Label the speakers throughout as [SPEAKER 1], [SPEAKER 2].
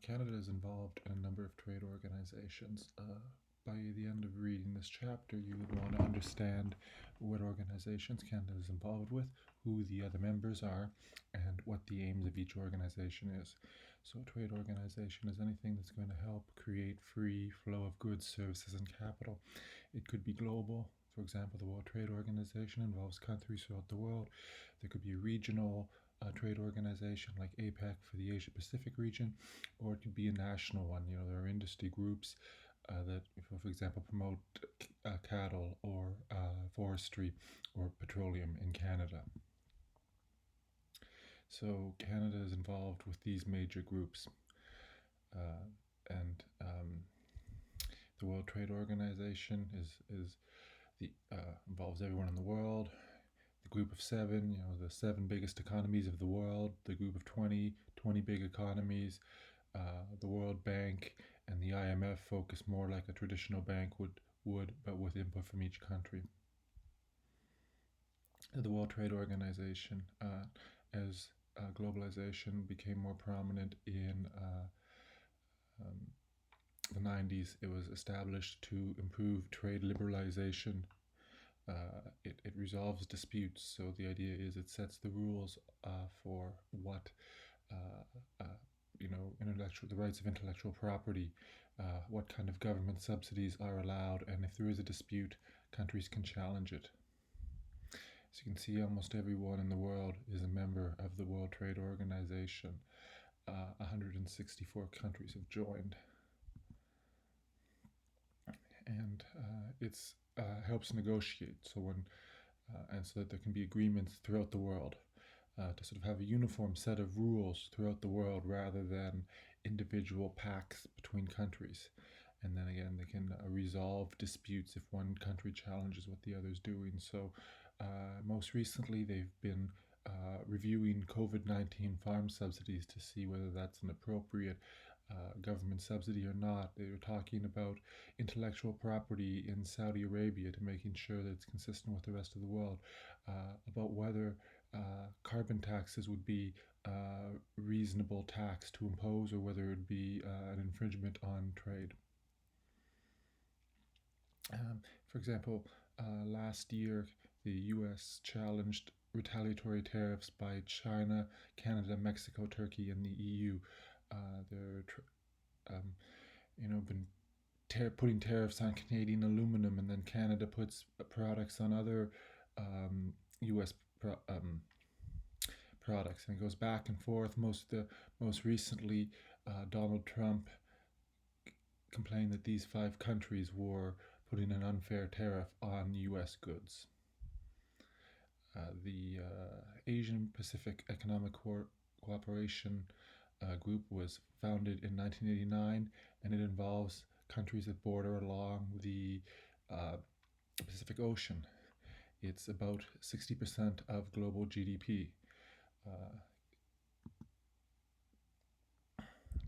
[SPEAKER 1] Canada is involved in a number of trade organizations. By the end of reading this chapter, you would want to understand what organizations Canada is involved with, who the other members are, and what the aims of each organization is. So a trade organization is anything that's going to help create free flow of goods, services, and capital. It could be global. For example, the World Trade Organization involves countries throughout the world. There could be a regional trade organization like APEC for the Asia Pacific region, or it could be a national one. There are industry groups that, for example, promote cattle or forestry or petroleum in Canada. So Canada is involved with these major groups, and the World Trade Organization involves everyone in the world. The Group of Seven, the 7 biggest economies of the world. The Group of 20 big economies. The World Bank and the IMF focus more like a traditional bank would, but with input from each country. The World Trade Organization, as globalization became more prominent in the 90s, it was established to improve trade liberalization. It resolves disputes, so the idea is it sets the rules for what the rights of intellectual property, what kind of government subsidies are allowed, and if there is a dispute, countries can challenge it. As you can see, almost everyone in the world is a member of the World Trade Organization. 164 countries have joined, and it helps negotiate so that there can be agreements throughout the world. To sort of have a uniform set of rules throughout the world rather than individual pacts between countries. And then again, they can resolve disputes if one country challenges what the other is doing. So most recently, they've been reviewing COVID-19 farm subsidies to see whether that's an appropriate government subsidy or not. They were talking about intellectual property in Saudi Arabia to making sure that it's consistent with the rest of the world, about whether carbon taxes would be a reasonable tax to impose or whether it would be an infringement on trade. For example, last year the US challenged retaliatory tariffs by China, Canada, Mexico, Turkey, and the EU. They're been putting tariffs on Canadian aluminum, and then Canada puts products on other US products, and it goes back and forth. Most recently, Donald Trump complained that these 5 countries were putting an unfair tariff on US goods. The Asian Pacific Economic Cooperation Group was founded in 1989, and it involves countries that border along the Pacific Ocean. It's about 60% of global GDP.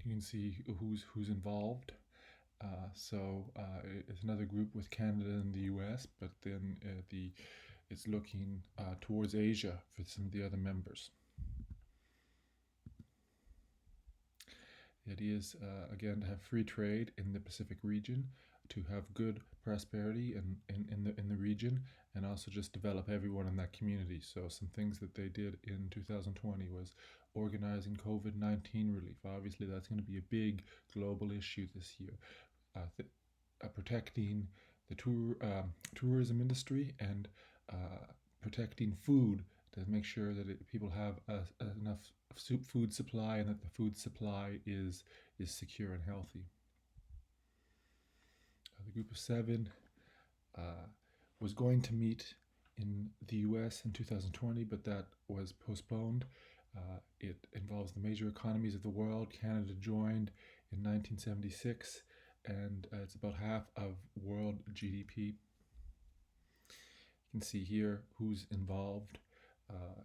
[SPEAKER 1] You can see who's involved. It's another group with Canada and the US, but then it's looking towards Asia for some of the other members. The idea is, again, to have free trade in the Pacific region, to have good prosperity in the region, and also just develop everyone in that community. So some things that they did in 2020 was organizing COVID-19 relief. Obviously, that's going to be a big global issue this year. Protecting the tourism industry and protecting food to make sure that people have enough food supply and that the food supply is secure and healthy. The Group of 7 was going to meet in the US in 2020, but that was postponed. It involves the major economies of the world. Canada joined in 1976, and it's about half of world GDP. You can see here who's involved.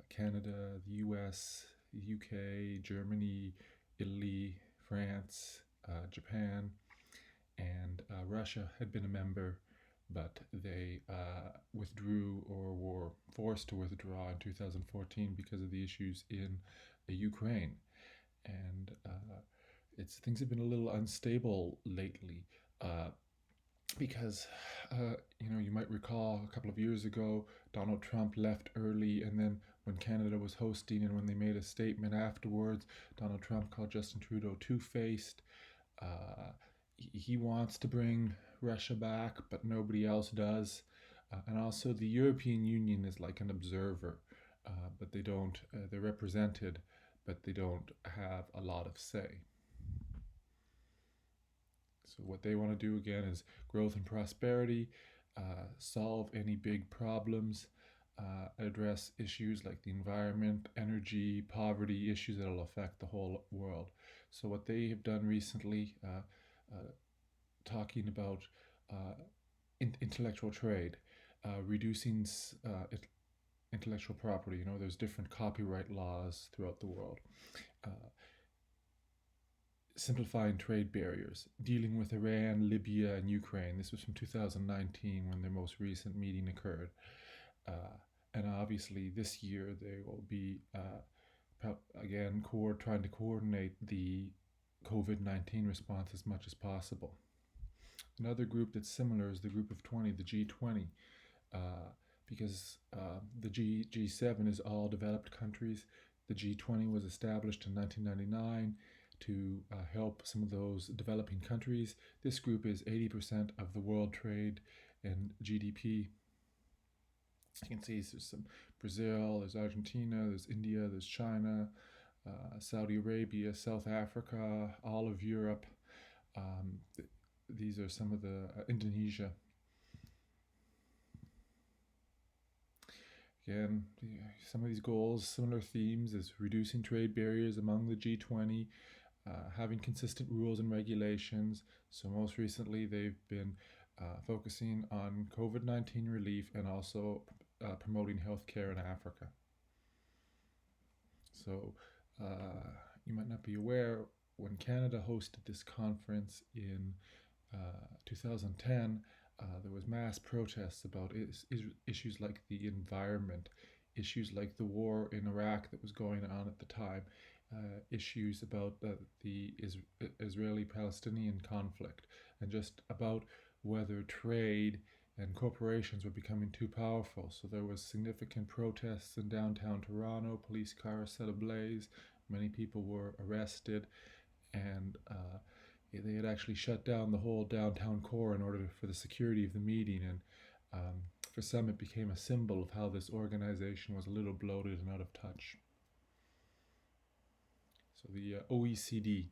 [SPEAKER 1] Canada, the US, the UK, Germany, Italy, France, Japan, and Russia had been a member, but they withdrew or were forced to withdraw in 2014 because of the issues in Ukraine. And it's things have been a little unstable lately. Uh, because you might recall a couple of years ago, Donald Trump left early, and then when Canada was hosting and when they made a statement afterwards, Donald Trump called Justin Trudeau two-faced. Uh, he wants to bring Russia back, but nobody else does. And also, the European Union is like an observer, but they don't. They're represented, but they don't have a lot of say. So what they want to do again is growth and prosperity, solve any big problems, address issues like the environment, energy, poverty, issues that will affect the whole world. So what they have done recently, talking about intellectual trade, reducing intellectual property. There's different copyright laws throughout the world. Uh, Simplifying trade barriers, dealing with Iran, Libya, and Ukraine. This was from 2019 when their most recent meeting occurred. And obviously, this year they will be again trying to coordinate the COVID-19 response as much as possible. Another group that's similar is the Group of 20, the G20, because the G7 is all developed countries. The G20 was established in 1999 to help some of those developing countries. This group is 80% of the world trade and GDP. You can see there's some Brazil, there's Argentina, there's India, there's China, Saudi Arabia, South Africa, all of Europe. These are some of the Indonesia. Again, some of these goals, similar themes, is reducing trade barriers among the G20, having consistent rules and regulations. So most recently, they've been focusing on COVID-19 relief and also promoting healthcare in Africa. So you might not be aware, when Canada hosted this conference in 2010, there was mass protests about issues like the environment, issues like the war in Iraq that was going on at the time, issues about the Israeli-Palestinian conflict, and just about whether trade and corporations were becoming too powerful. So there was significant protests in downtown Toronto, police cars set ablaze, many people were arrested, and they had actually shut down the whole downtown core in order for the security of the meeting, and for some it became a symbol of how this organization was a little bloated and out of touch. So the OECD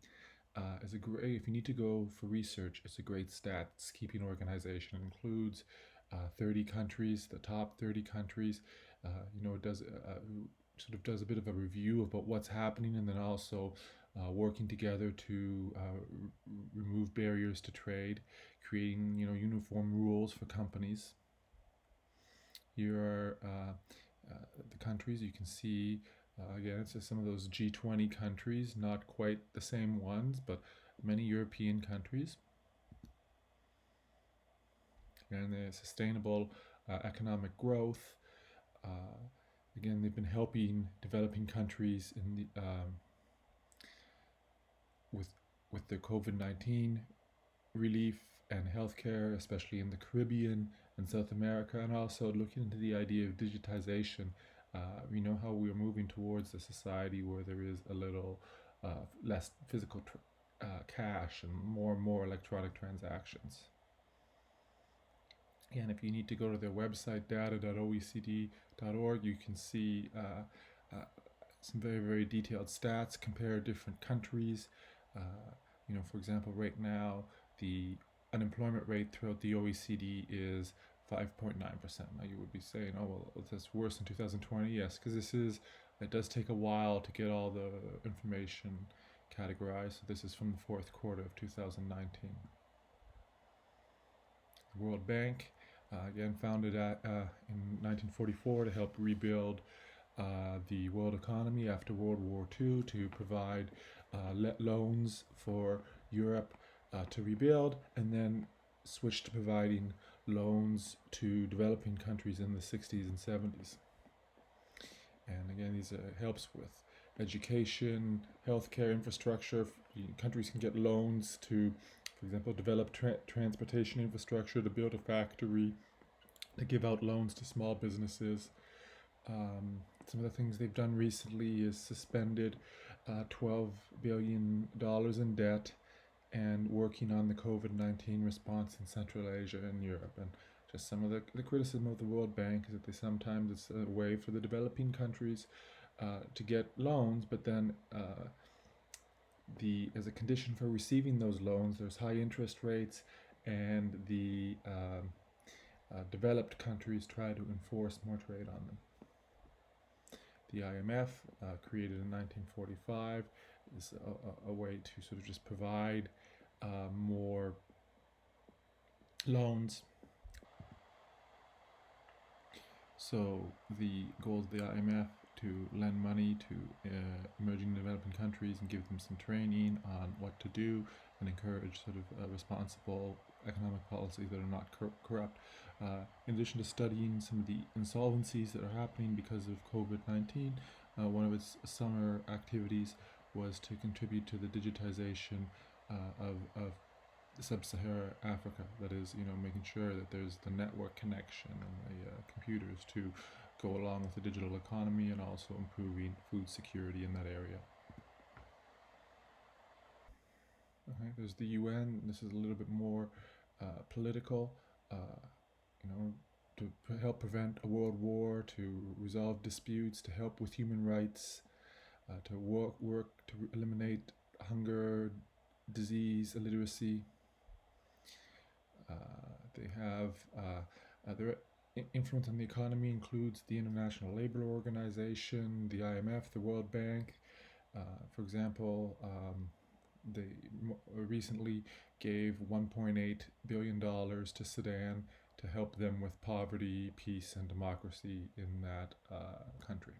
[SPEAKER 1] is a great, if you need to go for research, it's a great stats keeping organization. It includes 30 countries, the top 30 countries. It does sort of does a bit of a review about what's happening, and then also working together to remove barriers to trade, creating uniform rules for companies. Here are the countries. You can see again, it's some of those G20 countries, not quite the same ones, but many European countries. And the sustainable economic growth. Again, they've been helping developing countries in the with the COVID-19 relief and healthcare, especially in the Caribbean and South America, and also looking into the idea of digitization. We know how we're moving towards a society where there is a little less physical cash and more electronic transactions. And if you need to go to their website, data.oecd.org, you can see some very, very detailed stats, compare different countries. For example, right now, the unemployment rate throughout the OECD is 5.9%. Now you would be saying, oh, well, that's worse than 2020. Yes, because it does take a while to get all the information categorized. So this is from the fourth quarter of 2019. The World Bank, again founded in 1944 to help rebuild the world economy after World War II, to provide loans for Europe to rebuild, and then switched to providing loans to developing countries in the 60s and 70s. And again, these helps with education, healthcare infrastructure. Countries can get loans to, for example, develop transportation infrastructure, to build a factory, to give out loans to small businesses. Some of the things they've done recently is suspended $12 billion in debt and working on the COVID-19 response in Central Asia and Europe. And just some of the criticism of the World Bank is that they sometimes it's a way for the developing countries to get loans, but then as a condition for receiving those loans, there's high interest rates, and the developed countries try to enforce more trade on them. The IMF, created in 1945, is a way to sort of just provide more loans. So the goal of the IMF to lend money to emerging and developing countries and give them some training on what to do and encourage sort of responsible economic policies that are not corrupt. In addition to studying some of the insolvencies that are happening because of COVID-19, one of its summer activities was to contribute to the digitization of sub-Saharan Africa. That is, making sure that there's the network connection and the computers to go along with the digital economy, and also improving food security in that area. Okay, there's the UN. This is a little bit more political. You know, to help prevent a world war, to resolve disputes, to help with human rights, to work to eliminate hunger, disease, illiteracy. They have their influence on the economy includes the International Labour Organization, the IMF, the World Bank. For example, they recently gave $1.8 billion to Sudan to help them with poverty, peace, and democracy in that country.